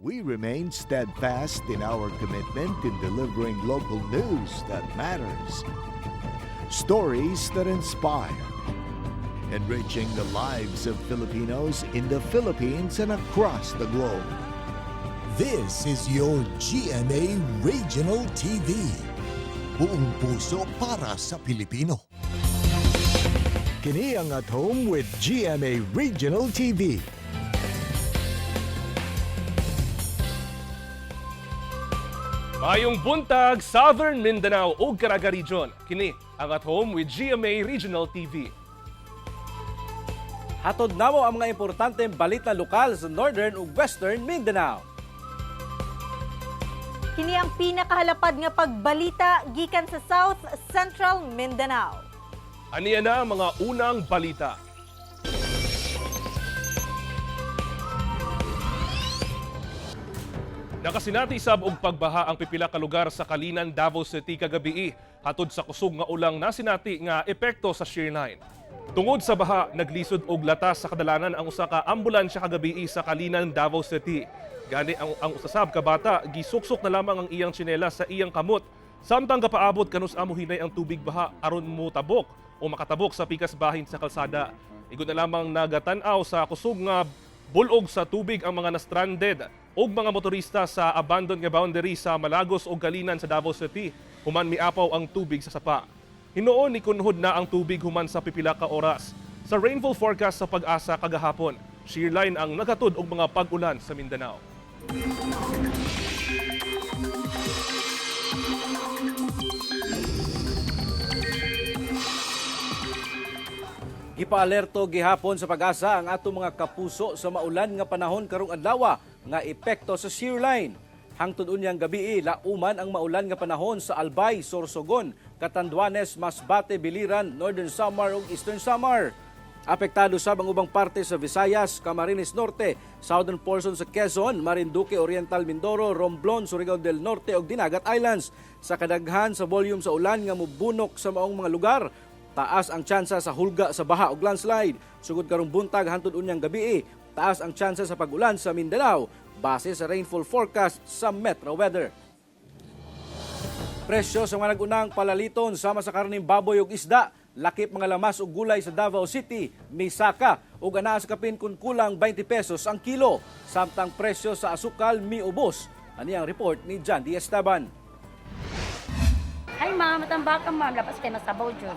we remain steadfast in our commitment in delivering local news that matters. Stories that inspire. Enriching the lives of Filipinos in the Philippines and across the globe. This is your GMA Regional TV. Buong puso para sa Pilipino. Kini ang At Home with GMA Regional TV. Mayong buntag, Southern Mindanao ug Caraga Region. Kini ang At Home with GMA Regional TV. Hatod namo ang mga importanteng balita lokal sa Northern ug Western Mindanao. Kini ang pinakahalapad nga pagbalita gikan sa South Central Mindanao. Aniya na ang mga unang balita. Nakasinati sab og pagbaha ang pipila ka lugar sa Kalinan, Davao City kagabi hatod sa kusog nga ulang nasinati nga epekto sa shear line. Tungod sa baha, naglisod og latas sa kadalanan ang usa ka ambulansya kagabi sa Kalinan, Davao City. Gani ang usasab ka bata gisuksok na lamang ang iyang tsinelas sa iyang kamot. Samtang kapaabot kanus amo hinay ang tubig baha aron mo tabok o makatabok sa pikas bahin sa kalsada. Igod na lamang nagatan-aw sa kusog nga bulog sa tubig ang mga na-stranded ug mga motorista sa abandoned nga boundary sa Malagos ug Kalinan sa Davao City. Human miapaw ang tubig sa sapa. Hinuon ni kunhod na ang tubig human sa pipila ka oras. Sa rainfall forecast sa Pag-asa kagahapon, shear line ang nagatud og mga pag-ulan sa Mindanao. Gipaalerto gihapon sa Pag-asa ang atong mga kapuso sa maulan nga panahon karong adlaw nga epekto sa shear line. Hangtod unyang gabi lauman ang maulan nga panahon sa Albay, Sorsogon, Catanduanes, Masbate, Biliran, Northern Samar ug Eastern Samar. Apektado sab ang ubang parte sa Visayas, Camarines Norte, southern portion sa Quezon, Marinduque, Oriental Mindoro, Romblon, Surigao del Norte ug Dinagat Islands. Sa kadaghan sa volume sa ulan nga mubunok sa maong mga lugar, taas ang tsansa sa hulga sa baha ug landslide. Sugod karong buntag hangtod unyang gabi, taas ang tsansa sa pag-ulan sa Mindanao base sa rainfall forecast sa Metro Weather. Presyo sa mga nagunang palaliton sama sa karning baboy ug isda, lakip mga lamas ug gulay sa Davao City, misaka ug anaa sa kapin kun kulang 20 pesos ang kilo. Samtang presyo sa asukal miubos. Ani ang report ni John D. Esteban. Ay ma'am, matambaka ma'am, lapas kay masabaw jud.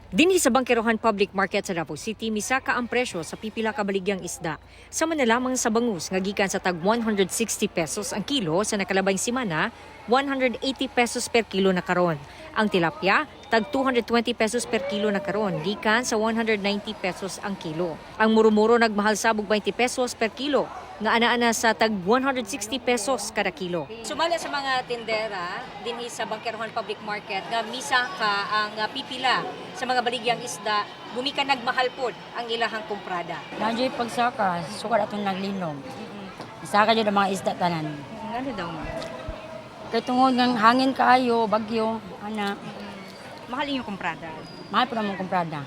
Dinhi sa Bangkerohan Public Market sa Davao City, misaka ang presyo sa pipila ka baligyang isda. Sama na lamang sa bangus nga gikan sa tag 160 pesos ang kilo sa nakalabing semana, 180 pesos per kilo na karon. Ang tilapia, tag 220 pesos per kilo na karon, gikan sa 190 pesos ang kilo. Ang muro-muro nagmahal sabog 20 pesos per kilo, nga ana-ana sa tag 160 pesos kada kilo. Sumala sa mga tindera dinhi sa Bangkerohan Public Market nga misaka ang pipila sa mga baligyang isda, bumika nagmahal pod ang ilahang kumprada. Nandiyo pagsaka, sukat atong naglinom. Isaka jud ang mga isda tanan. Ano daw mo? Kay tungod ng hangin kaayo, bagyo, ana. Mahal inyong kumprada. Mahal po naman kumprada.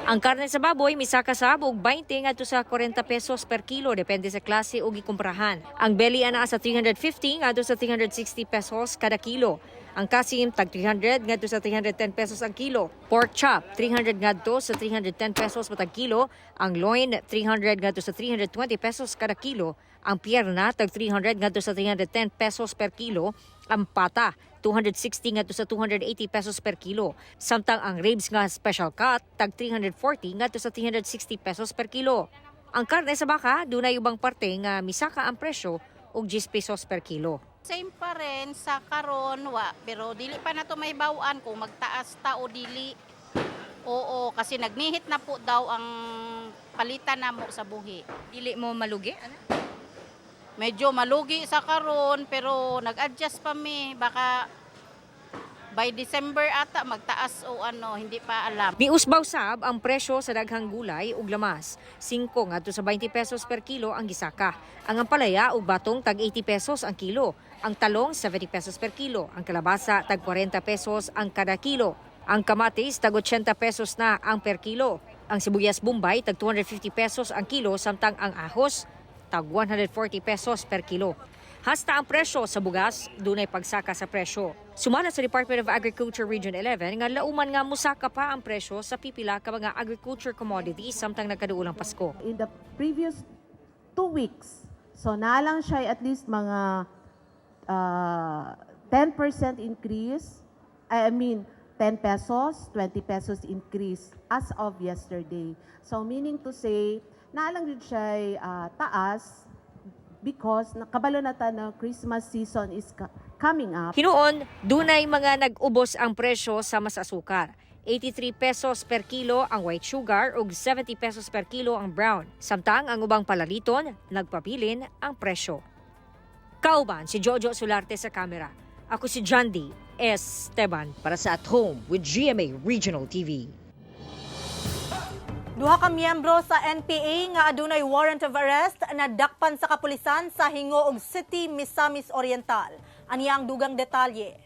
Ang karne sa baboy misaka sabog 20 ngadto sa 40 pesos per kilo depende sa klase ug gikumprahan. Ang belly ana sa 350 ngadto sa 360 pesos kada kilo. Ang kasim tag 300 ngadto sa 310 pesos ang kilo. Pork chop 300 ngadto sa 310 pesos matag kilo. Ang loin 300 ngadto sa 320 pesos kada kilo. Ang pierna tag 300 ngadto sa 310 pesos per kilo. Ang pata 260 ngadto sa 280 pesos per kilo. Samtang ang ribs nga special cut tag 340 ngadto sa 360 pesos per kilo. Ang karne sa baka dunay ubang parte nga misaka ang presyo og 10 pesos per kilo. Same pa rin sa karon pero dili pa na to may bawaan kung magtaas ta o dili. Oo, kasi nagnihit na po daw ang palitan namo sa buhi. Dili mo malugi ana? Medyo malugi sa karon pero nag-adjust pa mi baka by December ata magtaas o hindi pa alam. Miusbaw sab ang presyo sa daghang gulay ug lamas. 5 ngadto sa 20 pesos per kilo ang gisaka. Ang ampalaya ug batong tag 80 pesos ang kilo. Ang talong 70 pesos per kilo. Ang kalabasa tag 40 pesos ang kada kilo. Ang kamatis tag 80 pesos na ang per kilo. Ang sibuyas Bombay tag 250 pesos ang kilo samtang ang ahos tag 140 pesos per kilo. Hasta ang presyo sa bugas, dunay pagsaka sa presyo. Sumala sa Department of Agriculture Region 11 nga lauman nga musaka pa ang presyo sa pipila ka mga agriculture commodities samtang nagkaduulang Pasko. In the previous 2 weeks, so nalang siya at least mga 10% increase, 10 pesos, 20 pesos increase as of yesterday. So meaning to say, nalang yun siya taas because nakabalo na ta na Christmas season is coming up. Hinuon, dunay mga nag-ubos ang presyo sa masasukar. 83 pesos per kilo ang white sugar ug 70 pesos per kilo ang brown. Samtang ang ubang palaliton, nagpabilin ang presyo. Kauban si Jojo Solarte sa kamera. Ako si Jandy Esteban para sa At Home with GMA Regional TV. Duha ka miyembro sa NPA nga adunay warrant of arrest na dakpan sa kapulisan sa Hingoog City, Misamis Oriental. Aniya ang dugang detalye.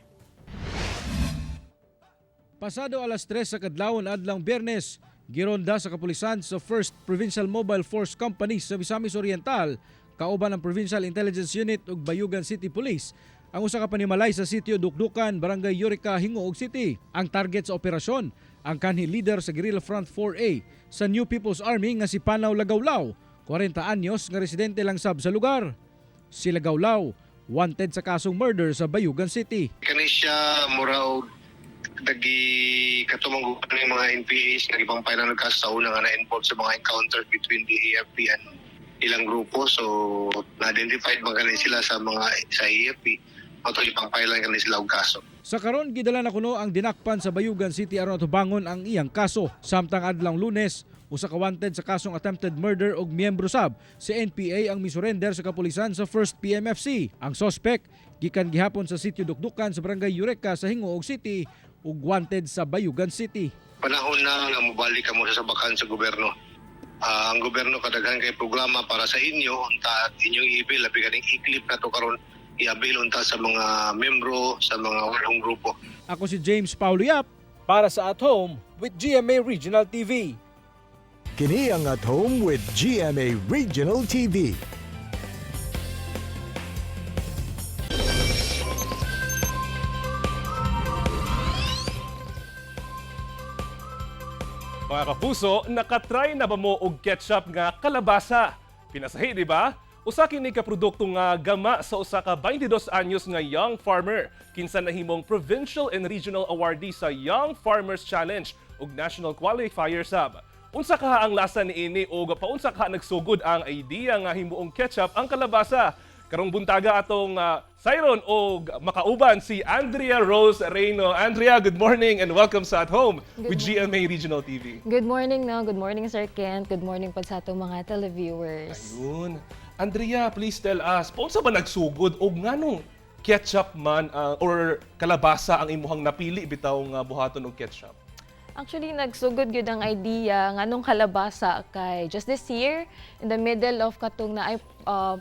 Pasado alas 3 sa kadlawon adlang Biyernes, gironda sa kapulisan sa 1st Provincial Mobile Force Company sa Misamis Oriental, kauban ng Provincial Intelligence Unit ug Bayugan City Police, ang usa ka panimalay sa sitio Dukdukan, Barangay Eureka, Hingoog City. Ang target sa operasyon, ang kanhi leader sa Guerrilla Front 4A sa New People's Army nga si Panaw Lagawlaw, 40 anyos nga residente lang sab sa lugar. Si Lagawlaw, wanted sa kasong murder sa Bayugan City. Kani siya murao dagi katumang ng mga NPAs nga ibang final kaso sa una nga na-involved sa mga encounters between the AFP and ilang grupo. So na-identified man kanila sila sa mga sa AFP. Matod ipang pailan kanila sila og kaso. Sa karon gidala na kuno ang dinakpan sa Bayugan City aron tubangon ang iyang kaso. Samtang adlang Lunes, usa ka wanted sa kasong attempted murder og miyembro sab si NPA ang misurrender sa kapulisan sa 1st PMFC. Ang suspect gikan gihapon sa sitio Dukdukan sa Barangay Eureka sa Hingoog City ug wanted sa Bayugan City. Panahon na nga mobalik ka mo sa sabakan sa gobyerno. Ang gobyerno kadaghan kay programa para sa inyo unta inyong ibil labi kaning i-clip na to karon i-avail unta sa mga membro sa mga walong grupo. Ako si James Paulo Yap para sa At Home with GMA Regional TV. Kini ang At Home with GMA Regional TV. Mga kapuso, nakatry na ba mo og ketchup nga kalabasa? Pinasahi, di ba? Usa kini ka produkto nga gama sa usa ka 22 anyos nga young farmer. Kinsa nahimong provincial and regional awardee sa Young Farmers Challenge ug National Qualifier sab. Unsa ka ang lasa niini ug paunsa ka nagsugod ang idea nga himuong ketchup ang kalabasa? Karong buntaga atong sayron og makauban si Andrea Rose Reyno. Andrea, good morning and welcome sa At Home with GMA Regional TV. Good morning, no. Good morning, Sir Kent. Good morning po sa atong mga televiewers. Ayun. Andrea, please tell us, paunsa ba nagsugod og nganong ketchup man or kalabasa ang imuhang napili bitaw nga buhaton og ketchup? Actually, nagsugod gyud ang idea nga nung kalabasa kay just this year in the middle of katong na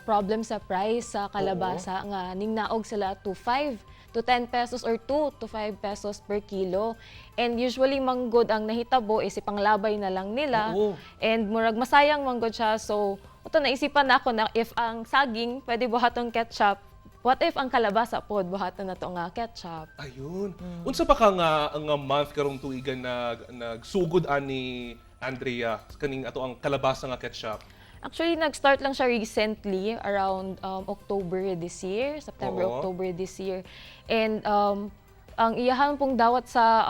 problem sa price sa kalabasa nga ning naog sila to 5 to 10 pesos or 2 to 5 pesos per kilo. And usually manggod ang nahitabo is ipanglabay na lang nila. And murag masayang manggod siya. So, ito naisipan na ako na if ang saging pwede buhaton ketchup, what if ang kalabasa pod buhaton na to nga ketchup? Ayun. Unsa pa ka nga month karong tuigan nagsugod ani Andrea kaning ato ang kalabasa nga ketchup? Actually, nag-start lang siya recently around October this year, September, October this year. And ang iyahan pong dawat sa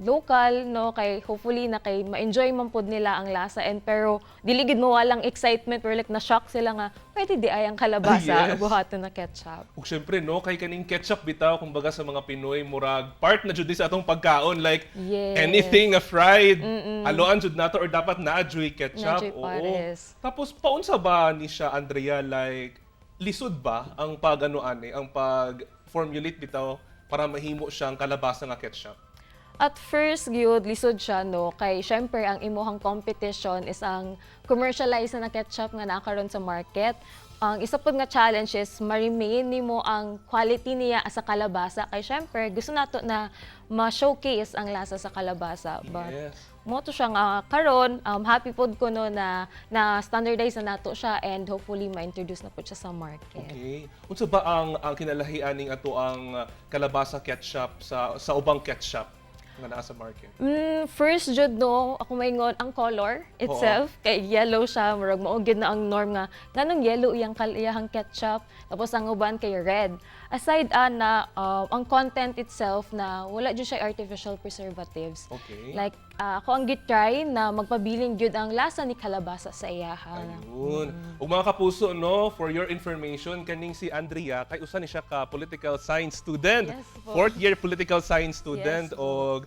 local, no, kay hopefully na kay ma-enjoy man pod nila ang lasa. And pero diligid mo walang excitement or like na-shock sila nga pwede di ay ang kalabasa buhaton na ketchup. Ug syempre no, kay kaning ketchup bitaw kumbaga sa mga Pinoy murag part na jud sa atong pagkaon like anything na fried, haluan jud nato or dapat na-adjoy ketchup. Tapos paunsa ba ni siya Andrea like lisod ba ang ang pag-formulate bitaw para mahimo siyang kalabasa nga ketchup? At first, gyud lisod siya, no? Kay syempre ang imuhang competition is ang commercialized na ketchup nga nakaroon sa market. ang isa pod nga challenge is ma-remain nimo ang quality niya sa kalabasa kay syempre gusto nato na ma-showcase ang lasa sa kalabasa. But mo to siya nga karon happy pod ko no na standardize na nato siya and hopefully ma-introduce na po siya sa market. Okay. Unsa ba ang kinalahian ning ato ang kalabasa ketchup sa ubang ketchup nga naa sa market? First jud no, ako maingon ang color itself kay yellow siya, murag mao gyud na ang norm nga nganong yellow iyang ketchup tapos ang uban kay red. Aside na ang content itself na wala jud siya artificial preservatives. Okay. Like ako ang gitry na magpabiling gyud ang lasa ni kalabasa sa iyaha. Ayun. Ug mga kapuso no, for your information kaning si Andrea kay usa ni siya ka political science student. Yes, po. Fourth year political science student Yes, po. og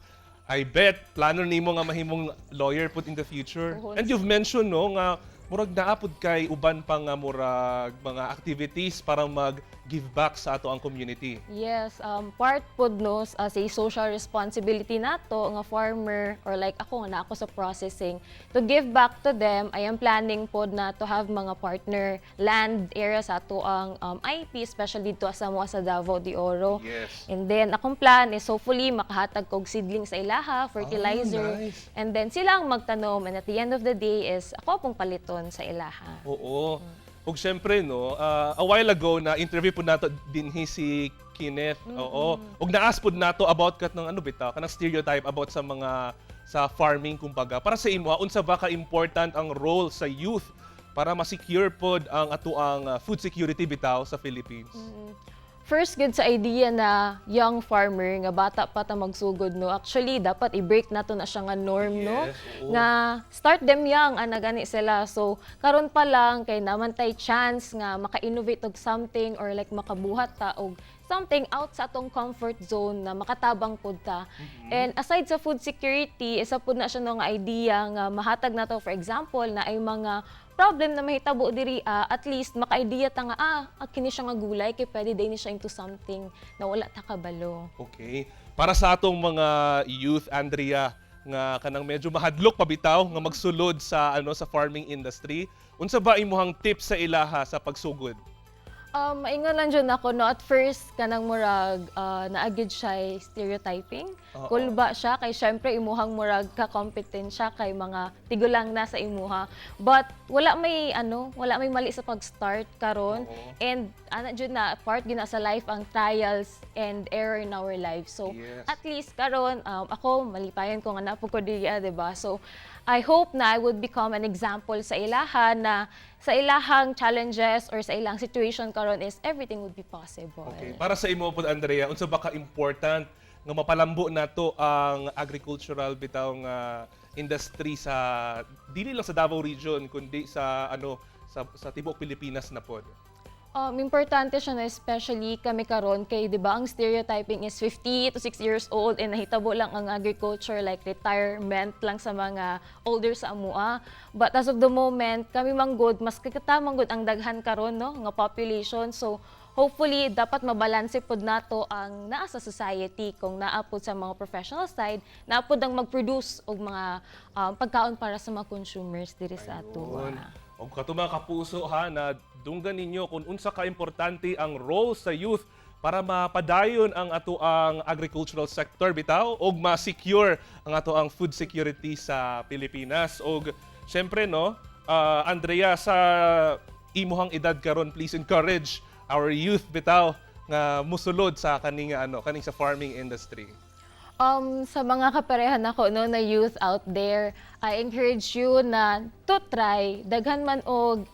I bet plano nimo nga mahimong lawyer put in the future. Oo, And you've mentioned no nga murag naapod kay uban pa nga murag mga activities para mag-give back sa ato ang community. Yes, part pod no sa social responsibility nato nga farmer or like ako na ako sa processing to give back to them. I am planning pod na to have mga partner land area sa ato ang IP especially dito sa Davao de Oro. Yes. And then akong plan is hopefully makahatag kog seedling sa ilaha, fertilizer, nice. and then sila ang magtanom and at the end of the day is ako pong paliton sa ilaha. Oo. Ug syempre no, a while ago na interview po nato dinhi si Kenneth. Oo. Ug na-ask po nato about kat ng ano bitaw, kanang stereotype about sa farming kumbaga. Para sa imo, unsa ba ka important ang role sa youth para ma-secure pod ang ato ang food security bitaw sa Philippines? First, good sa idea na young farmer, nga bata pa ta magsugod, no? Actually, dapat i-break nato na siya nga norm, no? oo. Nga start them young, ana gani sila. So, karon pa lang, kay naman tay chance nga maka-innovate og something or like makabuhat ta og something out sa atong comfort zone na makatabang pod ta. And aside sa food security, isa pod na siya no nga idea nga mahatag nato, for example, na ay mga problem na mahitabo diri at least maka-idea ta nga kini siya nga gulay kay pwede din siya into something na wala ta kabalo. Okay. Para sa atong mga youth, Andrea, nga kanang medyo mahadlok pabitaw nga magsulod sa sa farming industry, unsa ba imuhang tips sa ilaha sa pagsugod? Maingon lang dyan ako, no? At first, kanang murag, naagid siya stereotyping. Kulba siya, kay syempre imuhang murag ka-competent siya kay mga tigulang na sa imuha. But wala may mali sa pag-start karon. And dyan na, part gina sa life ang trials and error in our life. So, at least karon ako, malipayan ko nga napo ko diya, diba? So, I hope na I would become an example sa ilaha na sa ilahang challenges or sa ilang situation karon is everything would be possible. Okay. Para sa imo po, Andrea, unsa ba ka-important nga mapalambo nato ang agricultural bitaw nga industry sa dili lang sa Davao region kundi sa sa tibuok Pilipinas na pod? Importante siya na especially kami karon kay 'di ba ang stereotyping is 50 to 60 years old and nahitabo lang ang agriculture like retirement lang sa mga older sa amua. But as of the moment kami manggod mas kakatamang gud ang daghan karon no nga population. So hopefully dapat mabalanse pod nato ang naa sa society kung naapod sa mga professional side, naapod ang mag-produce og mga pagkaon para sa mga consumers diri sa ato. Og kato mga kapuso ha, na dunggan ninyo kung unsa ka importante ang role sa youth para mapadayon ang ato ang agricultural sector bitaw og ma-secure ang ato ang food security sa Pilipinas. Og syempre no, Andrea, sa imuhang edad karon, please encourage our youth bitaw nga musulod sa kaning sa farming industry. Sa mga kaparehan ako no na youth out there, I encourage you na to try daghan man og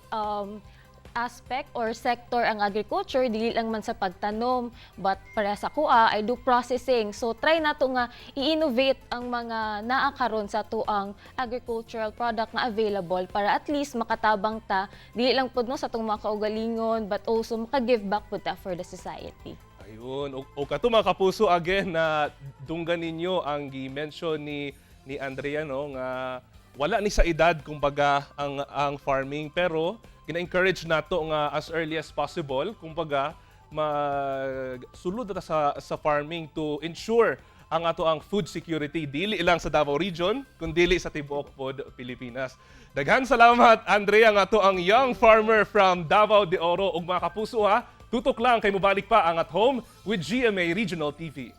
aspect or sector ang agriculture, dili lang man sa pagtanom, but para sa kuha I do processing. So try nato nga i-innovate ang mga naa karon sa tuang agricultural product na available para at least makatabang ta dili lang pud no sa tong mga kaugalingon but also maka-give back pud ta for the society. Ayun, o kato mga kapuso, again na dunggan ninyo ang gi-mention ni Andrea no nga wala ni sa edad kumbaga ang farming, pero gina-encourage nato nga as early as possible kumbaga magsulod ta sa farming to ensure ang ato ang food security dili lang sa Davao Region kundi sa tibuok pod Pilipinas. Daghan salamat Andrea nga ato ang young farmer from Davao de Oro ug mga kapuso ha. Tutok lang kay mobalik pa ang At Home with GMA Regional TV.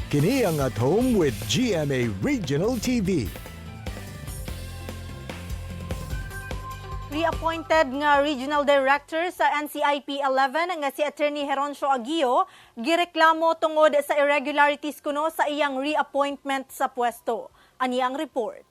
Kini ang At Home with GMA Regional TV. Reappointed nga Regional Director sa NCIP 11 nga si Attorney Heroncio Aguio gireklamo tungod sa irregularities kuno sa iyang reappointment sa pwesto. Ani ang report.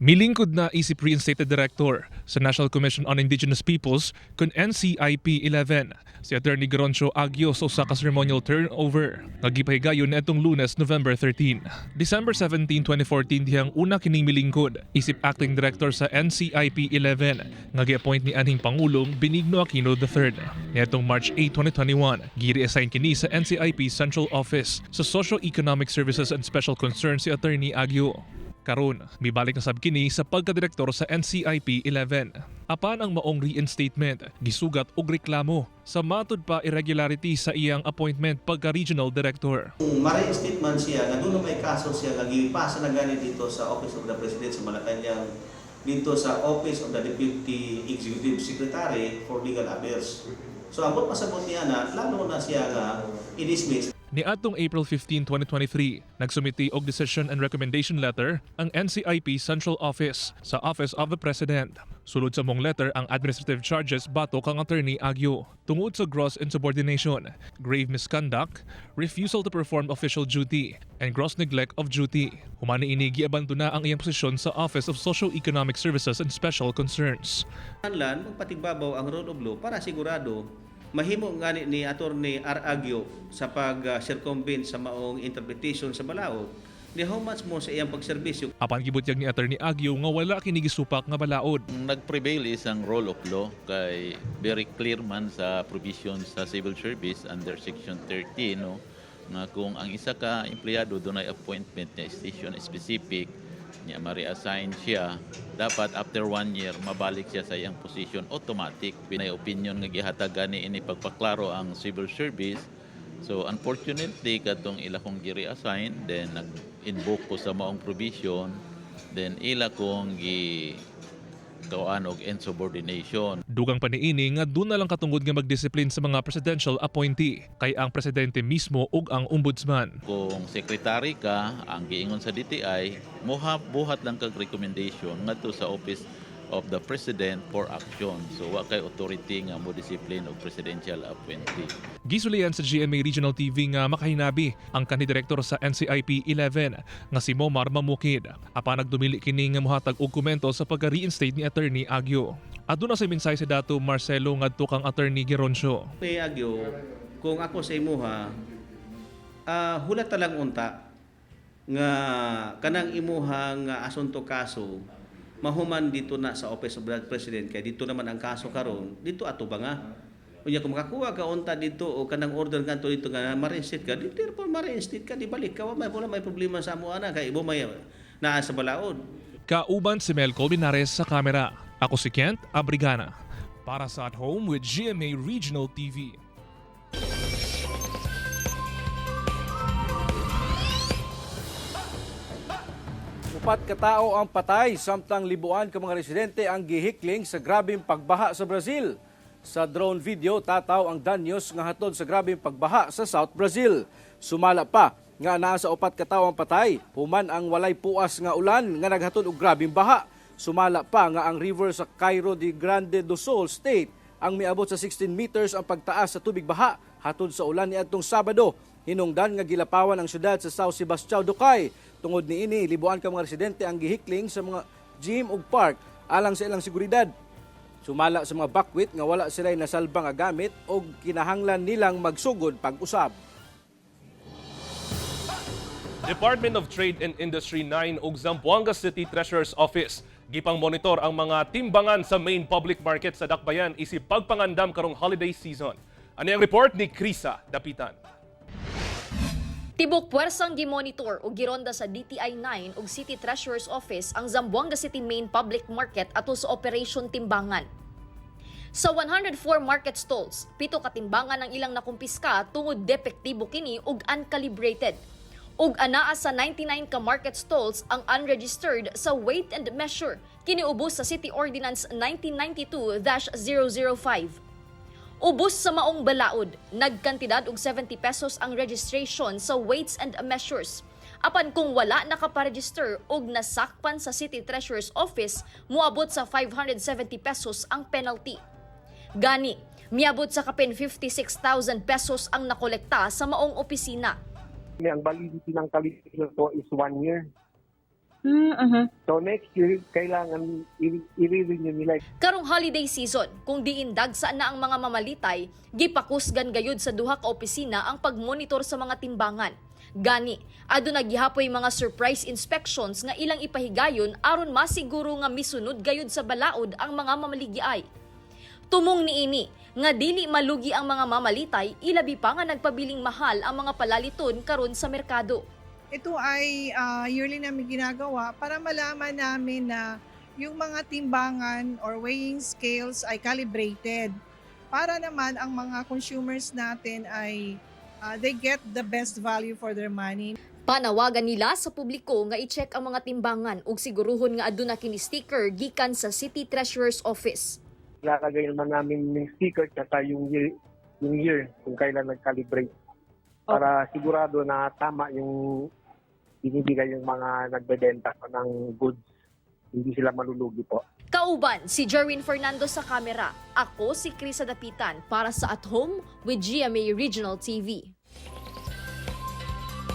Milingkod na isip reinstated director sa National Commission on Indigenous Peoples kun NCIP 11 si Attorney Heroncio Aguio sa usa ka ceremonial turnover nga gipahigayon netong Lunes, November 13. December 17, 2014 dihang una kining milingkod isip acting director sa NCIP 11 nga gi-appoint ni anhing Pangulong Benigno Aquino III. Netong March 8, 2021 gi-reassign kini sa NCIP Central Office sa Socio-Economic Services and Special Concerns si Attorney Aguio. Karon, mibalik na sab kini sa pagkadirektor sa NCIP 11. Apan ang maong reinstatement, gisugat og reklamo sa matud pa irregularity sa iyang appointment pagka-regional director. Kung ma-reinstate man siya, nga doon may kaso siya, nga gipasa na gani dito sa Office of the President sa Malacanang, dito sa Office of the Deputy Executive Secretary for Legal Affairs. So ang pasabot niya na, lalo na siya nga i-dismiss. Niadtong April 15, 2023, nagsumiti og decision and recommendation letter ang NCIP Central Office sa Office of the President. Sulod sa mong letter ang administrative charges bato kang Attorney Aguio tungod sa gross insubordination, grave misconduct, refusal to perform official duty, and gross neglect of duty. Humani ini giabandona ang iyang posisyon sa Office of Socio-Economic Services and Special Concerns. Hanlan, magpatigbabaw ang rule of law para sigurado mahimo ngani ni Attorney R. Aguio sa pag-circumvent sa maong interpretation sa balaod ni how much mo sa iyang pagserbisyo. Apan gibutyag ni Attorney Aguio nga wala kini gisupak nga balaod. Nag-prevail isang rule of law kay very clear man sa provision sa civil service under section 13 no, nga kung ang isa ka empleyado dunay appointment na station specific niya ma-reassign siya, dapat after 1 year mabalik siya sa iyang position automatic. Pinay opinion nga gihatag gani ini pagpaklaro ang civil service. So unfortunately katong ila kong gi-reassign, then nag-invoke ko sa maong provision, then ila kong kawaan og insubordination. Dugang pa niini nga doon na lang katungod nga magdisiplin sa mga presidential appointee kay ang presidente mismo ug ang ombudsman. Kung secretary ka, ang giingon sa DTI, buhat lang kag recommendation ngadto sa Office of the President for action. So wa kay authority nga mo discipline og presidential appointee. Gisulian sa GMA Regional TV nga makahinabi ang kandidirektor sa NCIP 11 nga si Momar Mamukid. Apan nagdumili kini nga mohatag og komento sa pagka-reinstate ni Attorney Aguio. Aduna sa mensahe si Dato Marcelo ngadto kang Attorney Heroncio. Ni Aguio, kung ako sa imuha, hulat talang unta nga kanang imuhang asunto kaso mahuman dito na sa Office of the President kay dito naman ang kaso karon dito ato ba nga unya kung makakuha ka unta dito o kanang order ngadto dito nga ma-reinstate ka dito po ma-reinstate ka di balik ka wala may problema sa amo ana kay ibo may naa sa balaod. Kauban si Mel Colmenares sa kamera. Ako si Kent Abrigana para sa At Home with GMA Regional TV. Upat katao ang patay, samtang libuan ka mga residente ang gihikling sa grabing pagbaha sa Brazil. Sa drone video, tataw ang danyos nga hatod sa grabing pagbaha sa South Brazil. Sumala pa nga naa sa upat katao ang patay, human ang walay puas nga ulan nga naghatod og grabing baha. Sumala pa nga ang river sa Cairo de Grande do Sul State ang miabot sa 16 meters ang pagtaas sa tubig baha hatod sa ulan niadtong Sabado. Hinungdan nga gilapawan ang syudad sa São Sebastião do Cai. Tungod niini, libuan ka mga residente ang gihikling sa mga gym ug park alang sa ilang seguridad. Sumala sa mga bakwit nga wala sila'y nasalba nga gamit o kinahanglan nilang magsugod pag-usab. Department of Trade and Industry 9 ug Zamboanga City Treasurer's Office gipang monitor ang mga timbangan sa main public market sa Dakbayan isip pagpangandam karong holiday season. Ano ang report ni Krisa Dapitan? Tibok puwersang gimonitor o gironda sa DTI 9 ug City Treasurer's Office ang Zamboanga City Main Public Market ato sa Operation Timbangan. Sa 104 market stalls, 7 katimbangan ang ilang nakumpiska tungod depektibo kini ug uncalibrated. Ug anaa sa 99 ka market stalls ang unregistered sa weight and measure kini ubos sa City Ordinance 1992-005. Ubos sa maong balaod, nagkantidad og 70 pesos ang registration sa weights and measures. Apan kung wala nakaparegister og nasakpan sa City Treasurer's Office, muabot sa 570 pesos ang penalty. Gani, miabot sa kapin 56,000 pesos ang nakolekta sa maong opisina. Ang validity ng calibration po is 1 year. So next year, kailangan i-renew nila. Karong holiday season, kung diin dagsa na ang mga mamalitay, gipakusgan gayud sa duha ka opisina ang pagmonitor sa mga timbangan. Gani, aduna gihapoy mga surprise inspections nga ilang ipahigayon aron masiguro nga misunod gayud sa balaod ang mga mamaligiay. Tumong niini nga dili malugi ang mga mamalitay, ilabi pa nga nagpabiling mahal ang mga palaliton karon sa merkado. Ito ay yearly namin ginagawa para malaman namin na yung mga timbangan or weighing scales ay calibrated. Para naman ang mga consumers natin ay they get the best value for their money. Panawagan nila sa publiko nga i-check ang mga timbangan ug siguruhon nga aduna kini sticker gikan sa City Treasurer's Office. Lalagay naman namin yung sticker at yung year kung kailan nag-calibrate. Para sigurado na tama yung binibigay yung mga nagbebenta ng goods. Hindi sila malulugi po. Kauban si Jerwin Fernando sa kamera. Ako si Krisa Dapitan para sa At Home with GMA Regional TV.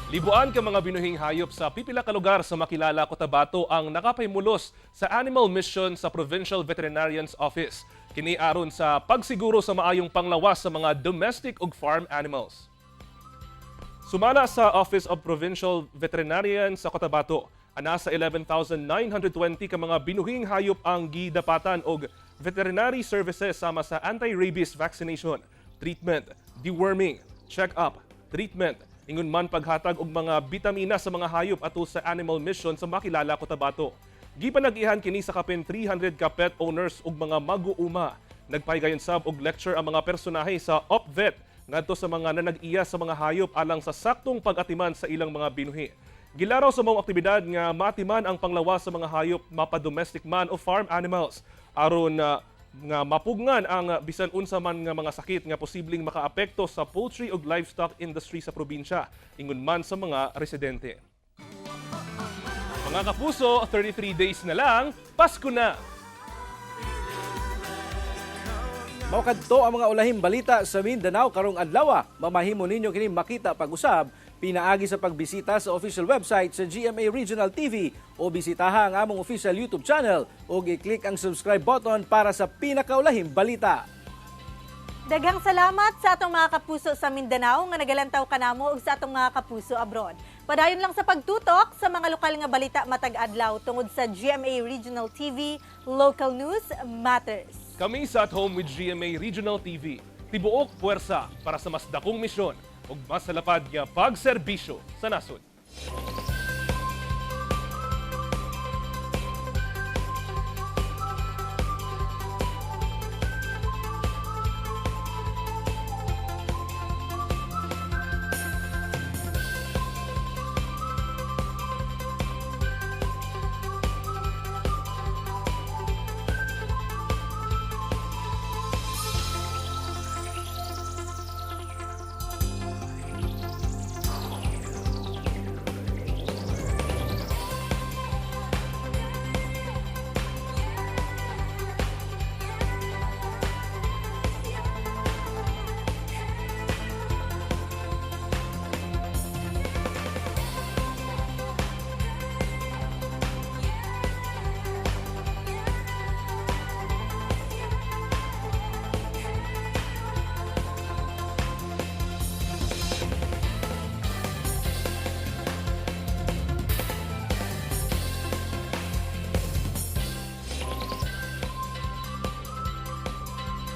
Libuan ka mga binuhing hayop sa pipila ka lugar sa Makilala, Cotabato ang nakapaymulos sa Animal Mission sa Provincial Veterinarian's Office. Kini aron sa pagsiguro sa maayong panglawas sa mga domestic ug farm animals. Sumala sa Office of Provincial Veterinarian sa Cotabato, ana sa 11,920 ka mga binuhing hayop ang gidapatan og veterinary services sama sa anti-rabies vaccination, treatment, deworming, check-up, treatment, ingon man paghatag og mga bitamina sa mga hayop ato sa Animal Mission sa Makilala, Cotabato. Gipanag-ihan kini sa kapin 300 ka pet owners ug mga mag-uuma. Nagpahigayon sab og lecture ang mga personahe sa OpVet ngadto sa mga nanag-iya sa mga hayop alang sa saktong pag-atiman sa ilang mga binuhi. Gilaraw sa mga aktibidad nga maatiman ang panglawas sa mga hayop mapa-domestic man o farm animals aron nga mapugnan ang bisan unsa man nga mga sakit nga posibleng makaapekto sa poultry ug livestock industry sa probinsya ingon man sa mga residente. Mga kapuso, 33 days na lang, Pasko na! Mawakadto ang mga ulahing balita sa Mindanao karong adlaw. Mamahimo ninyo kini makita pag-usab pinaagi sa pagbisita sa official website sa GMA Regional TV o bisitaha ang among official YouTube channel o i-click ang subscribe button para sa pinakaulahing balita. Daghang salamat sa atong mga kapuso sa Mindanao nga nagalantaw kanamo ug sa atong mga kapuso abroad. Padayon lang sa pagtutok sa mga lokal nga balita matag adlaw tungod sa GMA Regional TV, Local News Matters. Kami sa At Home with GMA Regional TV, tibuok puwersa para sa mas dakong misyon ug mas salapad nga pagserbisyo sa nasod.